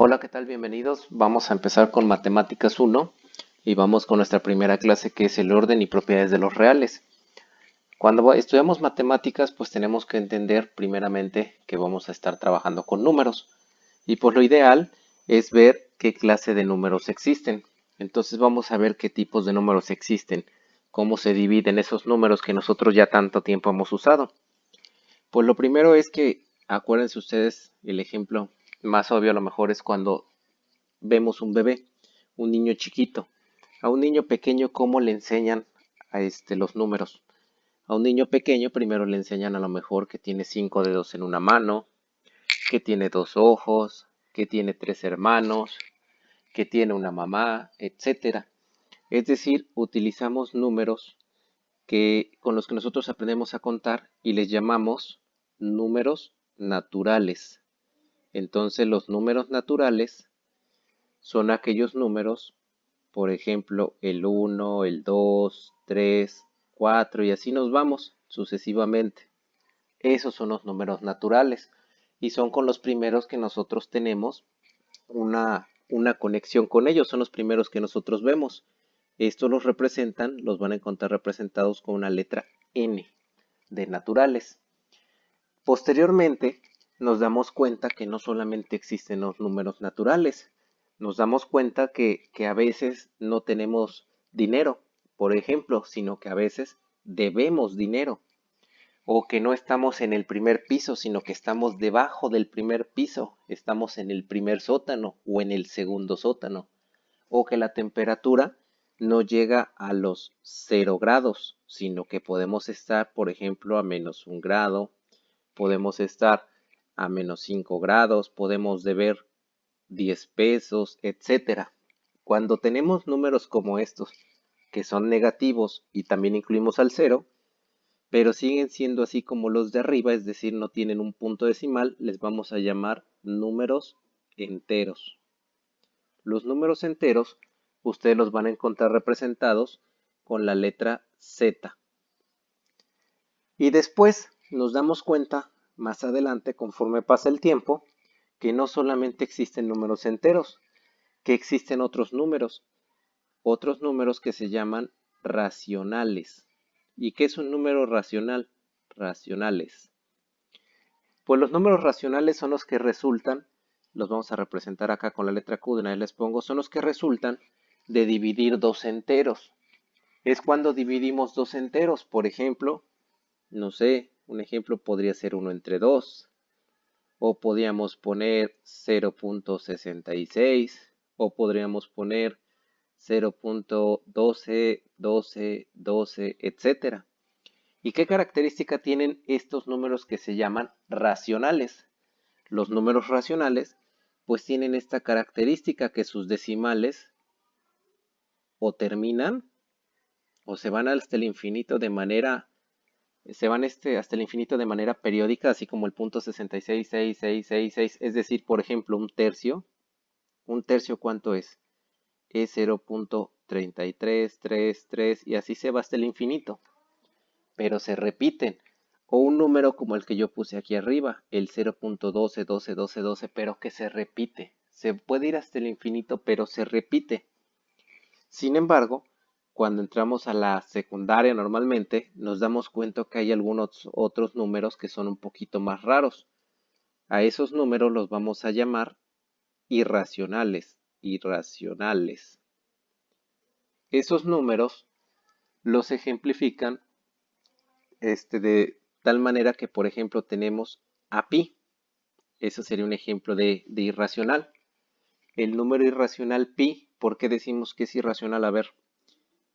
Hola, ¿qué tal? Bienvenidos. Vamos a empezar con Matemáticas 1 y vamos con nuestra primera clase que es el orden y propiedades de los reales. Cuando estudiamos matemáticas, pues tenemos que entender primeramente que vamos a estar trabajando con números y pues lo ideal es ver qué clase de números existen. Entonces vamos a ver qué tipos de números existen, cómo se dividen esos números que nosotros ya tanto tiempo hemos usado. Pues lo primero es que, acuérdense ustedes, el ejemplo más obvio a lo mejor es cuando vemos un bebé, un niño chiquito. A un niño pequeño, ¿cómo le enseñan a los números? A un niño pequeño primero le enseñan a lo mejor que tiene 5 dedos en una mano, que tiene 2 ojos, que tiene 3 hermanos, que tiene una mamá, etcétera. Es decir, utilizamos números con los que nosotros aprendemos a contar y les llamamos números naturales. Entonces, los números naturales son aquellos números, por ejemplo, el 1, el 2, 3, 4 y así nos vamos sucesivamente. Esos son los números naturales y son con los primeros que nosotros tenemos una conexión con ellos, son los primeros que nosotros vemos. Estos los representan, los van a encontrar representados con una letra N de naturales. Posteriormente, nos damos cuenta que no solamente existen los números naturales, nos damos cuenta que a veces no tenemos dinero, por ejemplo, sino que a veces debemos dinero, o que no estamos en el primer piso, sino que estamos debajo del primer piso, estamos en el primer sótano o en el segundo sótano, o que la temperatura no llega a los 0 grados, sino que podemos estar, por ejemplo, a -1 grado, podemos estar a -5 grados, podemos deber 10 pesos, etcétera. Cuando tenemos números como estos, que son negativos y también incluimos al cero, pero siguen siendo así como los de arriba, es decir, no tienen un punto decimal, les vamos a llamar números enteros. Los números enteros, ustedes los van a encontrar representados con la letra Z. Y después nos damos cuenta, más adelante, conforme pasa el tiempo, que no solamente existen números enteros, que existen otros números que se llaman racionales. ¿Y qué es un número racional? Racionales. Pues los números racionales son los que resultan, los vamos a representar acá con la letra Q, de una vez les pongo, son los que resultan de dividir dos enteros. Es cuando dividimos dos enteros, por ejemplo, no sé, un ejemplo podría ser 1 entre 2, o podríamos poner 0.66, o podríamos poner 0.12, 12, 12, etc. ¿Y qué característica tienen estos números que se llaman racionales? Los números racionales pues tienen esta característica que sus decimales o terminan o se van hasta el infinito de manera hasta el infinito de manera periódica, así como el punto 666666, es decir, por ejemplo, un tercio ¿cuánto es? Es 0.3333 y así se va hasta el infinito, pero se repiten. O un número como el que yo puse aquí arriba, el 0.12121212, pero que se repite. Se puede ir hasta el infinito, pero se repite. Sin embargo, cuando entramos a la secundaria normalmente, nos damos cuenta que hay algunos otros números que son un poquito más raros. A esos números los vamos a llamar irracionales. Irracionales. Esos números los ejemplifican de tal manera que, por ejemplo, tenemos a pi. Eso sería un ejemplo de irracional. El número irracional pi, ¿por qué decimos que es irracional? A ver,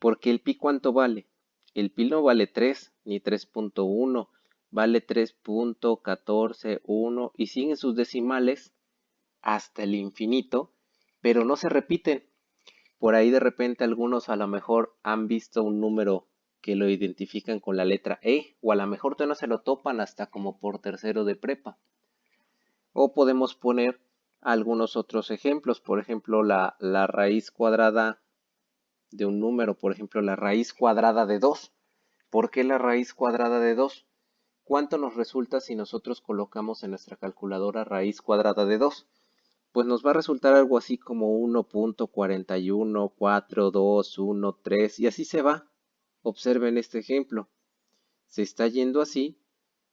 porque el pi ¿cuánto vale? El pi no vale 3 ni 3.1, vale 3.141 y siguen sus decimales hasta el infinito, pero no se repiten. Por ahí de repente algunos a lo mejor han visto un número que lo identifican con la letra E, o a lo mejor todavía no se lo topan hasta como por tercero de prepa. O podemos poner algunos otros ejemplos, por ejemplo la raíz cuadrada de un número, por ejemplo la raíz cuadrada de 2. ¿Por qué la raíz cuadrada de 2? ¿Cuánto nos resulta si nosotros colocamos en nuestra calculadora raíz cuadrada de 2? pues nos va a resultar algo así como 1.414213 y así se va. Observen este ejemplo. Se está yendo así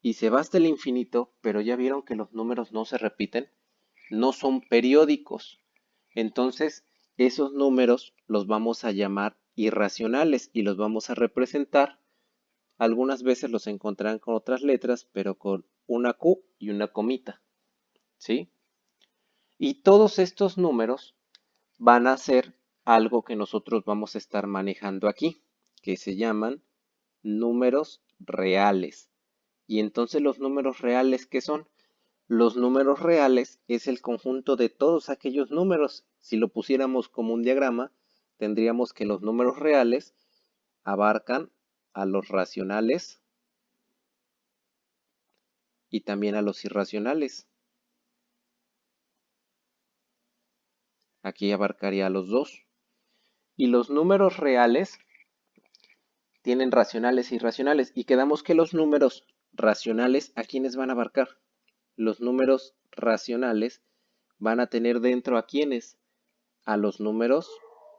y se va hasta el infinito, pero ya vieron que los números no se repiten, no son periódicos. Entonces, esos números los vamos a llamar irracionales y los vamos a representar. Algunas veces los encontrarán con otras letras, pero con una Q y una comita, ¿sí? Y todos estos números van a ser algo que nosotros vamos a estar manejando aquí, que se llaman números reales. Y entonces los números reales, ¿qué son? Los números reales es el conjunto de todos aquellos números. Si lo pusiéramos como un diagrama, tendríamos que los números reales abarcan a los racionales y también a los irracionales. Aquí abarcaría a los dos. Y los números reales tienen racionales e irracionales. Y quedamos que los números racionales, ¿a quiénes van a abarcar? Los números racionales van a tener dentro a quiénes? A los números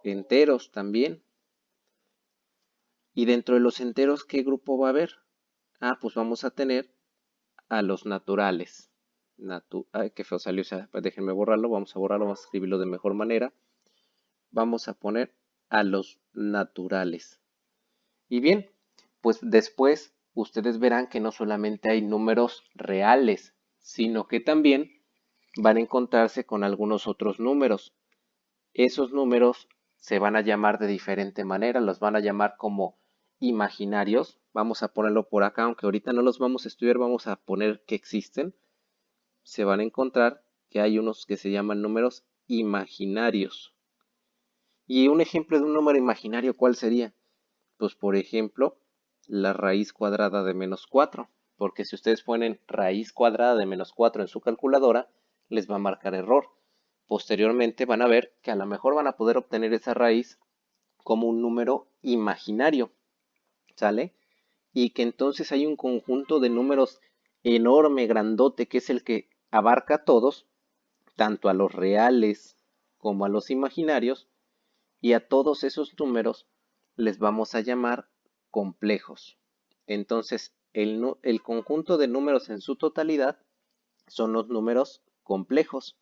enteros también. Y dentro de los enteros, ¿qué grupo va a haber? Ah, pues vamos a tener a los naturales. Ay, qué feo salió, o sea, pues déjenme borrarlo, vamos a escribirlo de mejor manera. Vamos a poner a los naturales. Y bien, pues después ustedes verán que no solamente hay números reales, sino que también van a encontrarse con algunos otros números. Esos números se van a llamar de diferente manera, los van a llamar como imaginarios. Vamos a ponerlo por acá, aunque ahorita no los vamos a estudiar, vamos a poner que existen. Se van a encontrar que hay unos que se llaman números imaginarios. Y un ejemplo de un número imaginario, ¿cuál sería? Pues por ejemplo, la raíz cuadrada de menos 4. Porque si ustedes ponen raíz cuadrada de menos 4 en su calculadora, les va a marcar error. Posteriormente van a ver que a lo mejor van a poder obtener esa raíz como un número imaginario, ¿sale? Y que entonces hay un conjunto de números enorme, grandote, que es el que abarca a todos, tanto a los reales como a los imaginarios, y a todos esos números les vamos a llamar complejos. Entonces, el conjunto de números en su totalidad son los números complejos,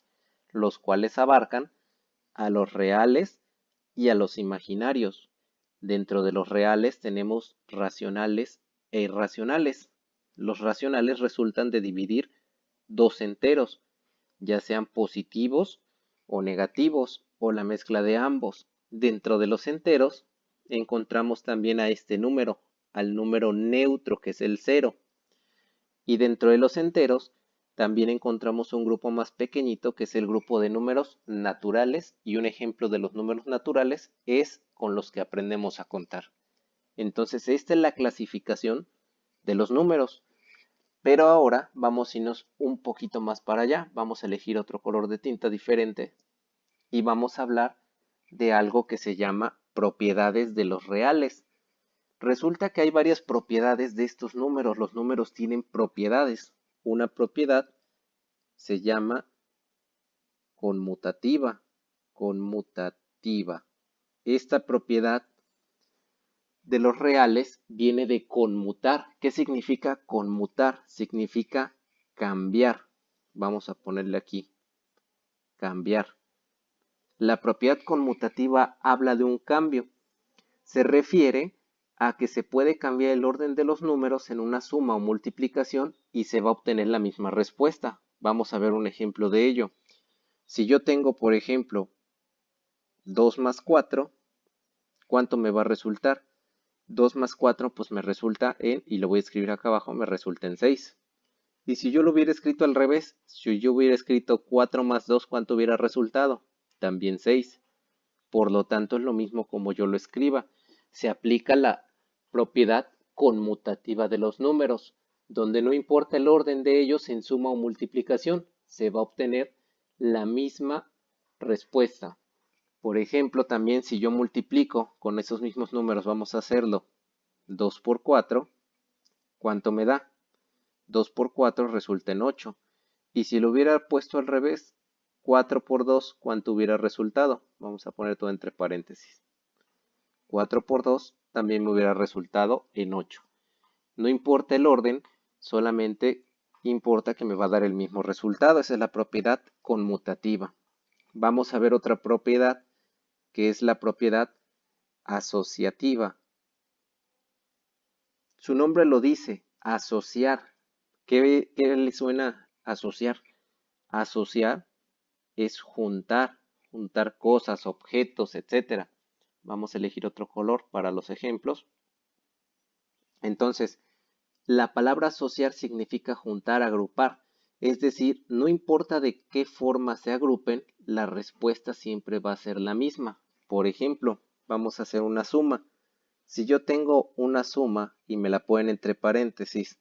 los cuales abarcan a los reales y a los imaginarios. Dentro de los reales tenemos racionales e irracionales. Los racionales resultan de dividir dos enteros, ya sean positivos o negativos o la mezcla de ambos. Dentro de los enteros encontramos también a este número, al número neutro que es el cero. Y dentro de los enteros también encontramos un grupo más pequeñito que es el grupo de números naturales y un ejemplo de los números naturales es con los que aprendemos a contar. Entonces esta es la clasificación de los números. Pero ahora vamos a irnos un poquito más para allá. Vamos a elegir otro color de tinta diferente y vamos a hablar de algo que se llama propiedades de los reales. Resulta que hay varias propiedades de estos números. Los números tienen propiedades. Una propiedad se llama conmutativa. Conmutativa. Esta propiedad de los reales viene de conmutar. ¿Qué significa conmutar? Significa cambiar. Vamos a ponerle aquí, cambiar. La propiedad conmutativa habla de un cambio. Se refiere a que se puede cambiar el orden de los números en una suma o multiplicación y se va a obtener la misma respuesta. Vamos a ver un ejemplo de ello. Si yo tengo, por ejemplo, 2 más 4, ¿cuánto me va a resultar? 2 más 4 pues me resulta en, y lo voy a escribir acá abajo, me resulta en 6. Y si yo lo hubiera escrito al revés, si yo hubiera escrito 4 más 2, ¿cuánto hubiera resultado? También 6. Por lo tanto es lo mismo como yo lo escriba. Se aplica la propiedad conmutativa de los números, donde no importa el orden de ellos en suma o multiplicación, se va a obtener la misma respuesta. Por ejemplo, también si yo multiplico con esos mismos números, vamos a hacerlo 2 por 4, ¿cuánto me da? 2 por 4 resulta en 8. Y si lo hubiera puesto al revés, 4 por 2, ¿cuánto hubiera resultado? Vamos a poner todo entre paréntesis. 4 por 2 también me hubiera resultado en 8. No importa el orden, solamente importa que me va a dar el mismo resultado. Esa es la propiedad conmutativa. Vamos a ver otra propiedad, que es la propiedad asociativa. Su nombre lo dice, asociar. ¿Qué le suena asociar? Asociar es juntar cosas, objetos, etc. Vamos a elegir otro color para los ejemplos. Entonces, la palabra asociar significa juntar, agrupar. Es decir, no importa de qué forma se agrupen, la respuesta siempre va a ser la misma. Por ejemplo, vamos a hacer una suma. Si yo tengo una suma y me la ponen entre paréntesis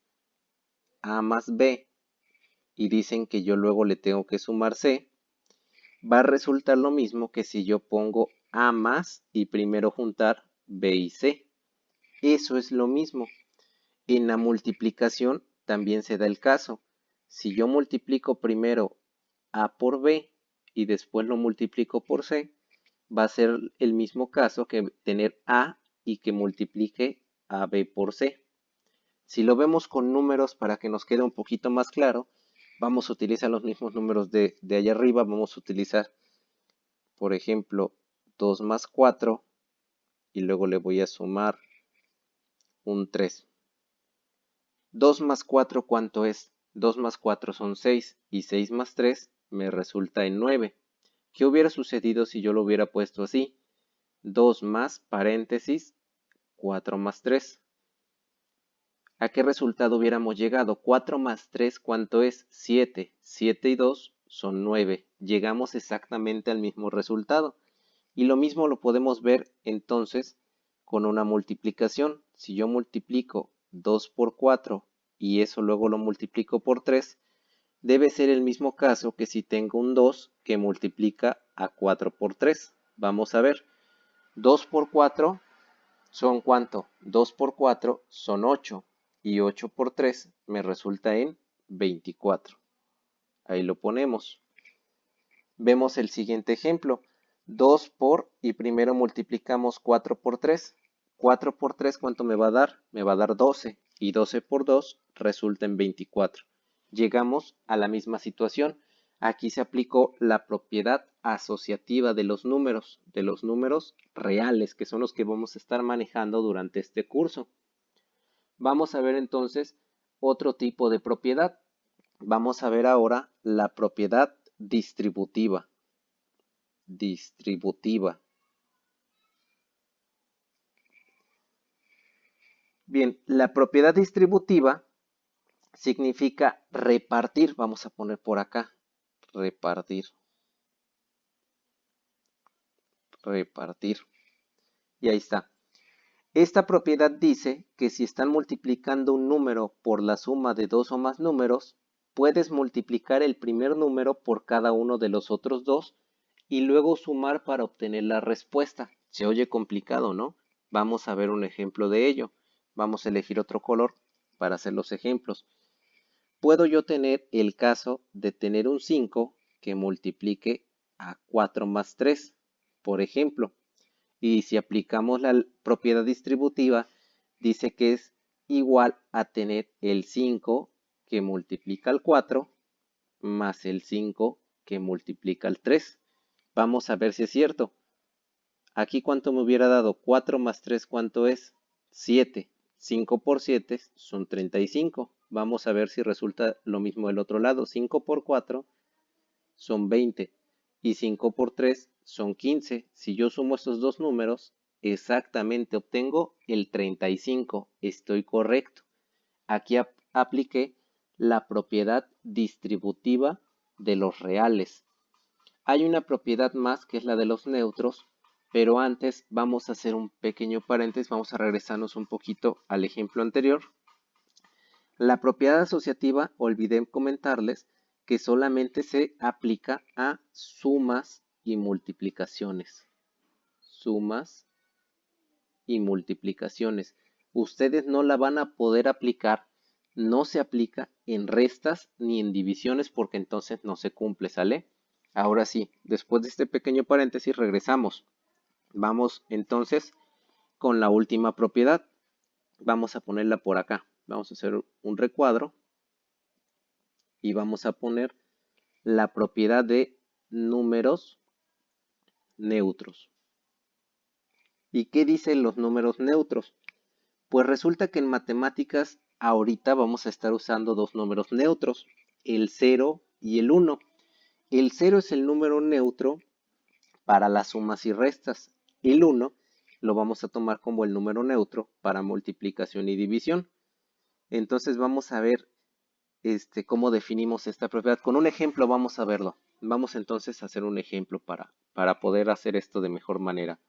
A más B y dicen que yo luego le tengo que sumar C, va a resultar lo mismo que si yo pongo A más y primero juntar B y C. Eso es lo mismo. En la multiplicación también se da el caso. Si yo multiplico primero A por B y después lo multiplico por C, va a ser el mismo caso que tener A y que multiplique a B por C. Si lo vemos con números para que nos quede un poquito más claro, vamos a utilizar los mismos números de allá arriba. Vamos a utilizar, por ejemplo, 2 más 4 y luego le voy a sumar un 3. 2 más 4, ¿cuánto es? 2 más 4 son 6 y 6 más 3 me resulta en 9. ¿Qué hubiera sucedido si yo lo hubiera puesto así? 2 más paréntesis 4 más 3. ¿A qué resultado hubiéramos llegado? 4 más 3, ¿cuánto es? 7. 7 y 2 son 9. Llegamos exactamente al mismo resultado. Y lo mismo lo podemos ver entonces con una multiplicación. Si yo multiplico 2 por 4 y eso luego lo multiplico por 3, debe ser el mismo caso que si tengo un 2 que multiplica a 4 por 3. Vamos a ver. 2 por 4 son ¿cuánto? 2 por 4 son 8 y 8 por 3 me resulta en 24. Ahí lo ponemos. Vemos el siguiente ejemplo. 2 por y primero multiplicamos 4 por 3. 4 por 3, ¿cuánto me va a dar? Me va a dar 12 y 12 por 2 resulta en 24. Llegamos a la misma situación. Aquí se aplicó la propiedad asociativa de los números reales, que son los que vamos a estar manejando durante este curso. Vamos a ver entonces otro tipo de propiedad. Vamos a ver ahora la propiedad distributiva. Bien, la propiedad distributiva significa repartir. Vamos a poner por acá, repartir. Y ahí está. Esta propiedad dice que si están multiplicando un número por la suma de dos o más números, puedes multiplicar el primer número por cada uno de los otros dos y luego sumar para obtener la respuesta. Se oye complicado, ¿no? Vamos a ver un ejemplo de ello. Vamos a elegir otro color para hacer los ejemplos. Puedo yo tener el caso de tener un 5 que multiplique a 4 más 3, por ejemplo. Y si aplicamos la propiedad distributiva, dice que es igual a tener el 5 que multiplica al 4 más el 5 que multiplica al 3. Vamos a ver si es cierto. Aquí, ¿cuánto me hubiera dado? 4 más 3, ¿cuánto es? 7. 5 por 7 son 35. Vamos a ver si resulta lo mismo del otro lado. 5 por 4 son 20 y 5 por 3 son 15. Si yo sumo estos dos números, exactamente obtengo el 35. Estoy correcto. Aquí apliqué la propiedad distributiva de los reales. Hay una propiedad más que es la de los neutros, pero antes vamos a hacer un pequeño paréntesis, vamos a regresarnos un poquito al ejemplo anterior. La propiedad asociativa, olvidé comentarles que solamente se aplica a sumas y multiplicaciones. Sumas y multiplicaciones. Ustedes no la van a poder aplicar, no se aplica en restas ni en divisiones porque entonces no se cumple, ¿sale? Ahora sí, después de este pequeño paréntesis regresamos. Vamos entonces con la última propiedad. Vamos a ponerla por acá. Vamos a hacer un recuadro y vamos a poner la propiedad de números neutros. ¿Y qué dicen los números neutros? Pues resulta que en matemáticas ahorita vamos a estar usando dos números neutros, el 0 y el 1. El 0 es el número neutro para las sumas y restas. El 1 lo vamos a tomar como el número neutro para multiplicación y división. Entonces vamos a ver cómo definimos esta propiedad. Con un ejemplo vamos a verlo. Vamos entonces a hacer un ejemplo para poder hacer esto de mejor manera.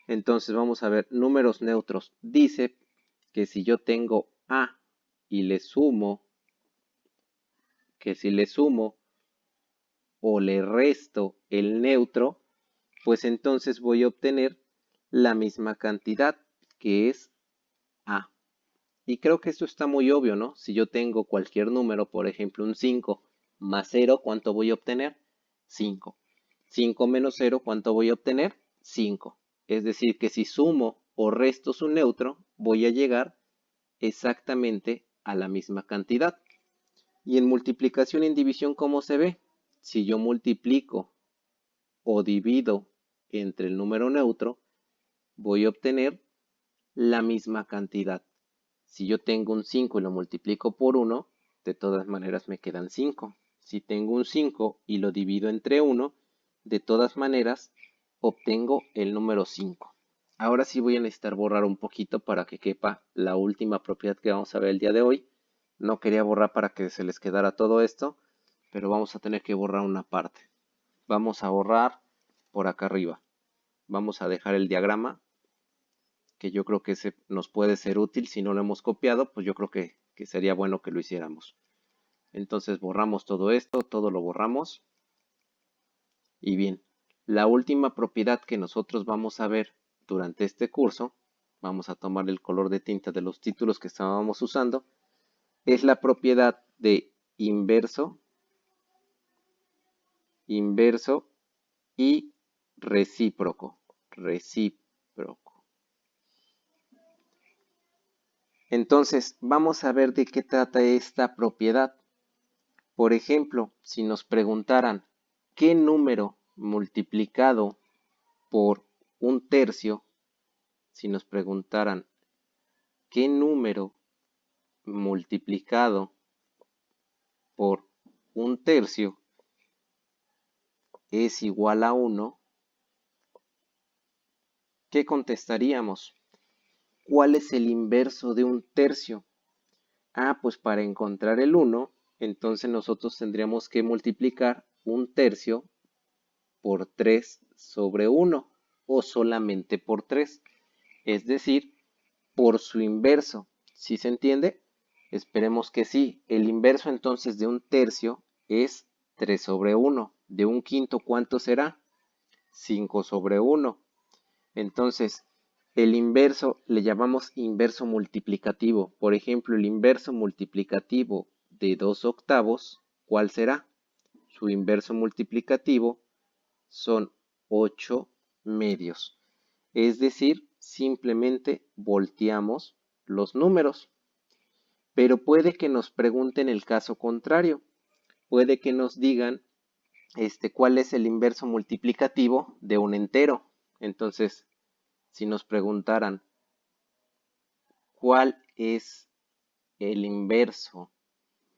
Entonces vamos a ver números neutros. Dice que si yo tengo A y le sumo, que si le sumo o le resto el neutro, pues entonces voy a obtener la misma cantidad, que es A. Y creo que esto está muy obvio, ¿no? Si yo tengo cualquier número, por ejemplo un 5 más 0, ¿cuánto voy a obtener? 5. 5 menos 0, ¿cuánto voy a obtener? 5. Es decir, que si sumo o resto su neutro, voy a llegar exactamente a la misma cantidad. Y en multiplicación y en división, ¿cómo se ve? Si yo multiplico o divido entre el número neutro, voy a obtener la misma cantidad. Si yo tengo un 5 y lo multiplico por 1, de todas maneras me quedan 5. Si tengo un 5 y lo divido entre 1, de todas maneras obtengo el número 5. Ahora sí voy a necesitar borrar un poquito para que quepa la última propiedad que vamos a ver el día de hoy. No quería borrar para que se les quedara todo esto, pero vamos a tener que borrar una parte. Vamos a borrar por acá arriba. Vamos a dejar el diagrama, que yo creo que nos puede ser útil. Si no lo hemos copiado, pues yo creo que sería bueno que lo hiciéramos. Entonces borramos todo esto, todo lo borramos. Y bien, la última propiedad que nosotros vamos a ver durante este curso, vamos a tomar el color de tinta de los títulos que estábamos usando, es la propiedad de inverso, inverso y recíproco. Recíproco. Entonces, vamos a ver de qué trata esta propiedad. Por ejemplo, si nos preguntaran qué número multiplicado por un tercio, si nos preguntaran qué número multiplicado por un tercio es igual a 1, ¿qué contestaríamos? ¿Cuál es el inverso de un tercio? Pues para encontrar el 1, entonces nosotros tendríamos que multiplicar un tercio por 3 sobre 1 o solamente por 3, es decir, por su inverso. ¿Sí se entiende? Esperemos que sí. El inverso entonces de un tercio es 3 sobre 1. De un quinto, ¿cuánto será? 5 sobre 1. Entonces, el inverso le llamamos inverso multiplicativo. Por ejemplo, el inverso multiplicativo de 2 octavos, ¿cuál será? Su inverso multiplicativo son 8 medios. Es decir, simplemente volteamos los números. Pero puede que nos pregunten el caso contrario. Puede que nos digan cuál es el inverso multiplicativo de un entero. Entonces, si nos preguntaran cuál es el inverso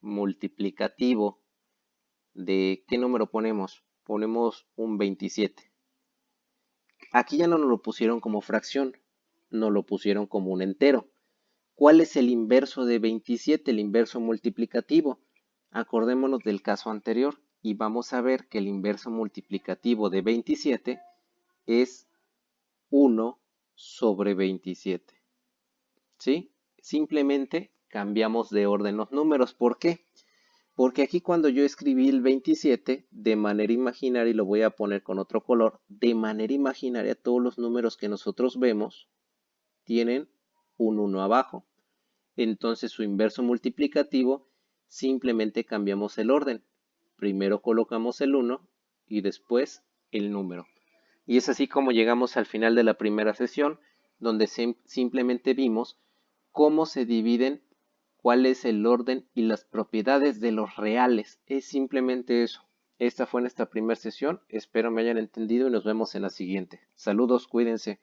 multiplicativo de qué número ponemos, ponemos un 27. Aquí ya no nos lo pusieron como fracción, nos lo pusieron como un entero. ¿Cuál es el inverso de 27, el inverso multiplicativo? Acordémonos del caso anterior y vamos a ver que el inverso multiplicativo de 27 es 1 sobre 27. ¿Sí? Simplemente cambiamos de orden los números. ¿Por qué? Porque aquí cuando yo escribí el 27, de manera imaginaria, y lo voy a poner con otro color, de manera imaginaria todos los números que nosotros vemos tienen un 1 abajo. Entonces su inverso multiplicativo simplemente cambiamos el orden. Primero colocamos el 1 y después el número. Y es así como llegamos al final de la primera sesión, donde simplemente vimos cómo se dividen, cuál es el orden y las propiedades de los reales. Es simplemente eso. Esta fue nuestra primera sesión. Espero me hayan entendido y nos vemos en la siguiente. Saludos, cuídense.